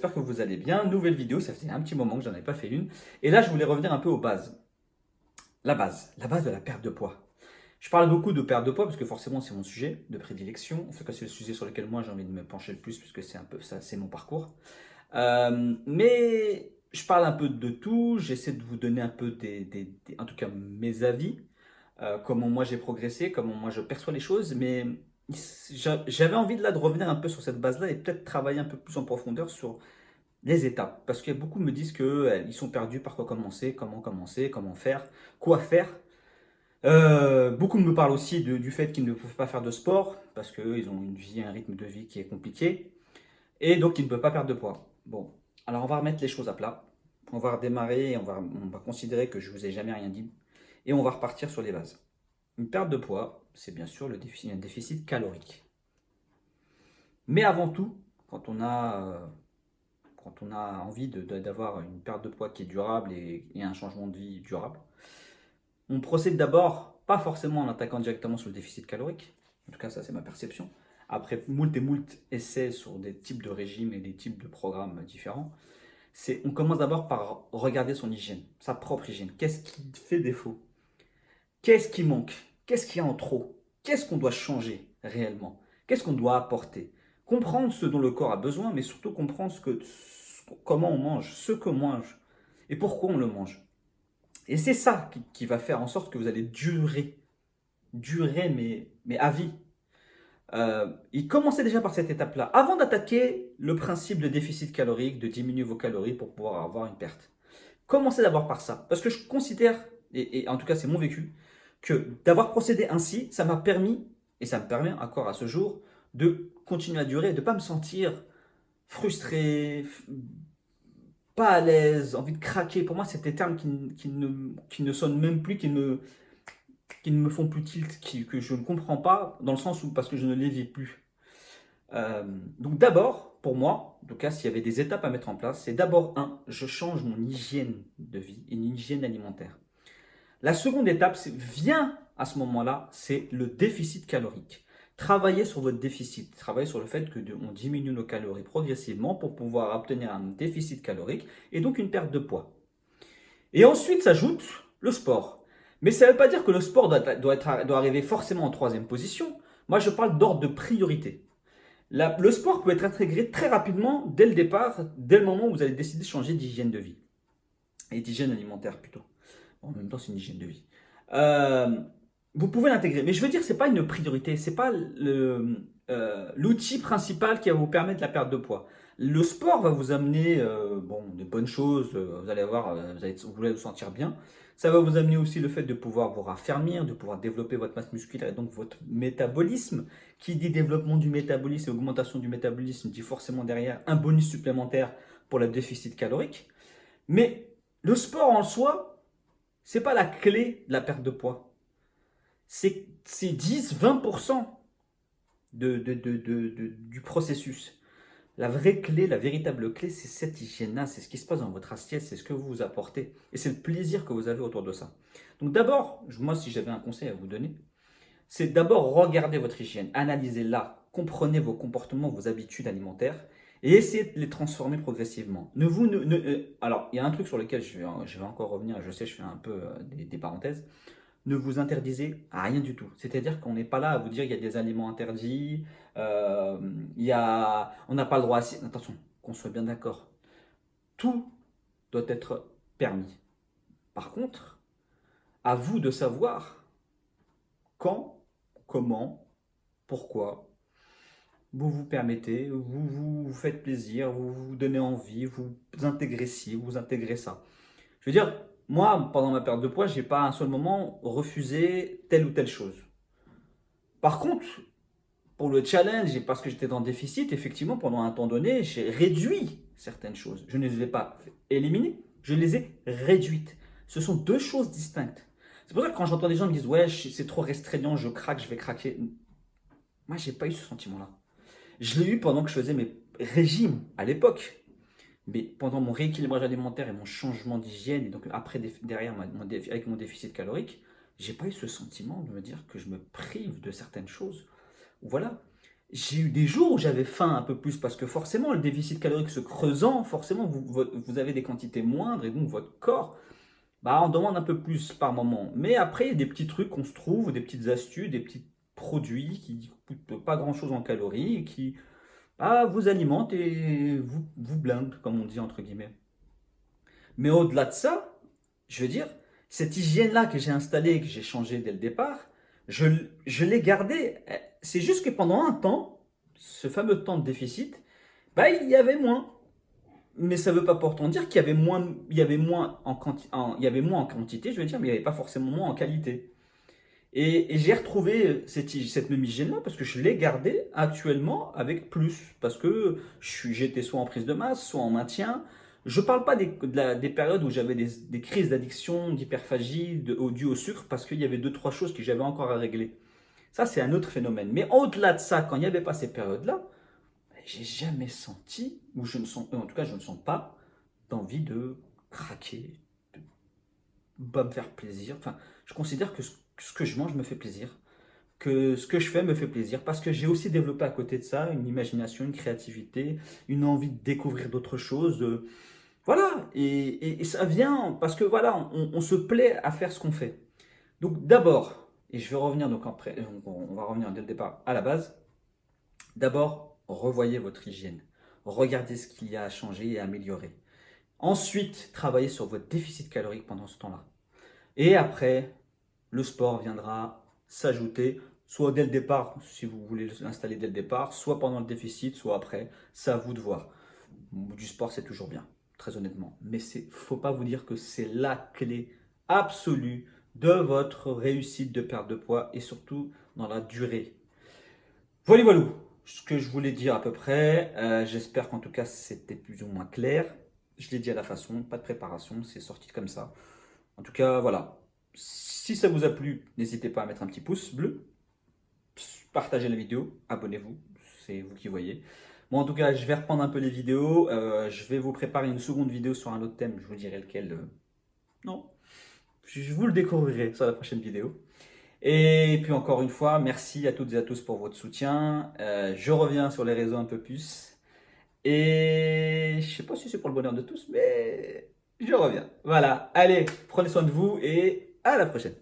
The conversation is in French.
j'espère que vous allez bien. Nouvelle vidéo, ça faisait un petit moment que j'en avais pas fait une. Et là, je voulais revenir un peu aux bases. La base de la perte de poids. Je parle beaucoup de perte de poids parce que forcément c'est mon sujet de prédilection. En tout cas, c'est le sujet sur lequel moi j'ai envie de me pencher le plus puisque c'est un peu ça, c'est mon parcours. Mais je parle un peu de tout. J'essaie de vous donner un peu en tout cas mes avis, comment moi j'ai progressé, comment moi je perçois les choses. Mais j'avais envie de revenir un peu sur cette base-là et peut-être travailler un peu plus en profondeur sur les étapes. Parce que beaucoup me disent qu'ils sont perdus par quoi commencer, comment faire, quoi faire. Beaucoup me parlent aussi du fait qu'ils ne peuvent pas faire de sport parce qu'ils ont une vie, un rythme de vie qui est compliqué et donc ils ne peuvent pas perdre de poids. Bon, alors on va remettre les choses à plat. On va redémarrer, on va considérer que je ne vous ai jamais rien dit et on va repartir sur les bases. Une perte de poids, c'est bien sûr un déficit calorique. Mais avant tout, quand on a envie d'avoir une perte de poids qui est durable et un changement de vie durable, on procède d'abord, pas forcément en attaquant directement sur le déficit calorique, en tout cas ça c'est ma perception, après moult et moult essais sur des types de régimes et des types de programmes différents, on commence d'abord par regarder son hygiène, sa propre hygiène. Qu'est-ce qui fait défaut? Qu'est-ce qui manque? Qu'est-ce qu'il y a en trop? Qu'est-ce qu'on doit changer réellement? Qu'est-ce qu'on doit apporter? Comprendre ce dont le corps a besoin, mais surtout comprendre comment on mange, ce que mange et pourquoi on le mange. Et c'est ça qui va faire en sorte que vous allez durer mais à vie. Et commencez déjà par cette étape-là, avant d'attaquer le principe de déficit calorique, de diminuer vos calories pour pouvoir avoir une perte. Commencez d'abord par ça, parce que je considère, et en tout cas c'est mon vécu, que d'avoir procédé ainsi, ça m'a permis, et ça me permet encore à ce jour, de continuer à durer, de ne pas me sentir frustré, pas à l'aise, envie de craquer. Pour moi, c'est des termes qui ne sonnent même plus, qui ne me font plus tilt, que je ne comprends pas, dans le sens où parce que je ne les vis plus. Donc d'abord, pour moi, en tout cas, s'il y avait des étapes à mettre en place, c'est d'abord, je change mon hygiène de vie, une hygiène alimentaire. La seconde étape, vient à ce moment-là, c'est le déficit calorique. Travaillez sur votre déficit, travaillez sur le fait qu'on diminue nos calories progressivement pour pouvoir obtenir un déficit calorique et donc une perte de poids. Et ensuite s'ajoute le sport. Mais ça ne veut pas dire que le sport doit arriver forcément en troisième position. Moi, je parle d'ordre de priorité. Le sport peut être intégré très rapidement dès le départ, dès le moment où vous allez décider de changer d'hygiène de vie. Et d'hygiène alimentaire plutôt. En même temps, c'est une hygiène de vie. Euh, Vous pouvez l'intégrer. Mais je veux dire, ce n'est pas une priorité. Ce n'est pas l'outil principal qui va vous permettre la perte de poids. Le sport va vous amener de bonnes choses. Vous allez voir, vous allez vous sentir bien. Ça va vous amener aussi le fait de pouvoir vous raffermir, de pouvoir développer votre masse musculaire et donc votre métabolisme. Qui dit développement du métabolisme et augmentation du métabolisme dit forcément derrière un bonus supplémentaire pour le déficit calorique. Mais le sport en soi, c'est pas la clé de la perte de poids. C'est 10-20% du processus. La vraie clé, la véritable clé, c'est cette hygiène-là, c'est ce qui se passe dans votre assiette, c'est ce que vous vous apportez. Et c'est le plaisir que vous avez autour de ça. Donc d'abord, moi si j'avais un conseil à vous donner, c'est d'abord regarder votre hygiène, analysez-la, comprenez vos comportements, vos habitudes alimentaires et essayez de les transformer progressivement. Alors, il y a un truc sur lequel je vais encore revenir, je sais, je fais un peu des parenthèses. Ne vous interdisez à rien du tout. C'est-à-dire qu'on n'est pas là à vous dire qu'il y a des aliments interdits, on n'a pas le droit à... Attention, qu'on soit bien d'accord. Tout doit être permis. Par contre, à vous de savoir quand, comment, pourquoi vous vous permettez, vous faites plaisir, vous vous donnez envie, vous intégrez ci, vous intégrez ça. Je veux dire, moi, pendant ma perte de poids, j'ai pas un seul moment refusé telle ou telle chose. Par contre, pour le challenge et parce que j'étais dans le déficit, effectivement, pendant un temps donné, j'ai réduit certaines choses. Je ne les ai pas éliminées, je les ai réduites. Ce sont deux choses distinctes. C'est pour ça que quand j'entends des gens me disent ouais, c'est trop restreignant, je craque, je vais craquer. Moi, j'ai pas eu ce sentiment-là. Je l'ai eu pendant que je faisais mes régimes à l'époque. Mais pendant mon rééquilibrage alimentaire et mon changement d'hygiène, et donc après, derrière, avec mon déficit calorique, j'ai pas eu ce sentiment de me dire que je me prive de certaines choses. Voilà. j'ai eu des jours où j'avais faim un peu plus parce que forcément, le déficit calorique se creusant, forcément, vous avez des quantités moindres et donc votre corps, bah, on demande un peu plus par moment. Mais après, il y a des petits trucs qu'on se trouve, des petites astuces, des petits produits qui coûtent pas grand-chose en calories et qui vous alimentent et vous blindent, comme on dit entre guillemets. Mais au-delà de ça, je veux dire, cette hygiène-là que j'ai installée, que j'ai changée dès le départ, je, je l'ai gardée. C'est juste que pendant un temps, ce fameux temps de déficit, il y avait moins. Mais ça ne veut pas pourtant dire qu'il y avait moins, il y avait moins en quantité, je veux dire, mais il n'y avait pas forcément moins en qualité. Et j'ai retrouvé cette même hygiène-là parce que je l'ai gardée actuellement avec plus. Parce que j'étais soit en prise de masse, soit en maintien. Je ne parle pas des périodes où j'avais des crises d'addiction, d'hyperphagie, dû au sucre, parce qu'il y avait deux, trois choses que j'avais encore à régler. Ça, c'est un autre phénomène. Mais au-delà de ça, quand il n'y avait pas ces périodes-là, j'ai jamais senti, ou je ne sens, en tout cas, je ne sens pas d'envie de craquer, de pas me faire plaisir. Enfin, je considère que ce que je mange me fait plaisir, que ce que je fais me fait plaisir, parce que j'ai aussi développé à côté de ça une imagination, une créativité, une envie de découvrir d'autres choses. Voilà, et ça vient parce que voilà, on se plaît à faire ce qu'on fait. Donc d'abord, et je vais revenir donc après, on va revenir dès le départ à la base. D'abord, revoyez votre hygiène. Regardez ce qu'il y a à changer et à améliorer. Ensuite, travaillez sur votre déficit calorique pendant ce temps-là. Et après, le sport viendra s'ajouter, soit dès le départ, si vous voulez l'installer dès le départ, soit pendant le déficit, soit après. C'est à vous de voir. Du sport, c'est toujours bien, très honnêtement. Mais il ne faut pas vous dire que c'est la clé absolue de votre réussite de perte de poids et surtout dans la durée. Voilà, voilà ce que je voulais dire à peu près. J'espère qu'en tout cas c'était plus ou moins clair. Je l'ai dit à la façon, pas de préparation, c'est sorti comme ça. En tout cas, voilà. Si ça vous a plu, n'hésitez pas à mettre un petit pouce bleu, partagez la vidéo, abonnez-vous, c'est vous qui voyez. Bon, en tout cas, je vais reprendre un peu les vidéos. Je vais vous préparer une seconde vidéo sur un autre thème. Je vous dirai lequel. Non, je vous le découvrirez sur la prochaine vidéo. Et puis encore une fois, merci à toutes et à tous pour votre soutien. Je reviens sur les réseaux un peu plus. Et je sais pas si c'est pour le bonheur de tous, mais je reviens. Voilà, allez, prenez soin de vous et à la prochaine.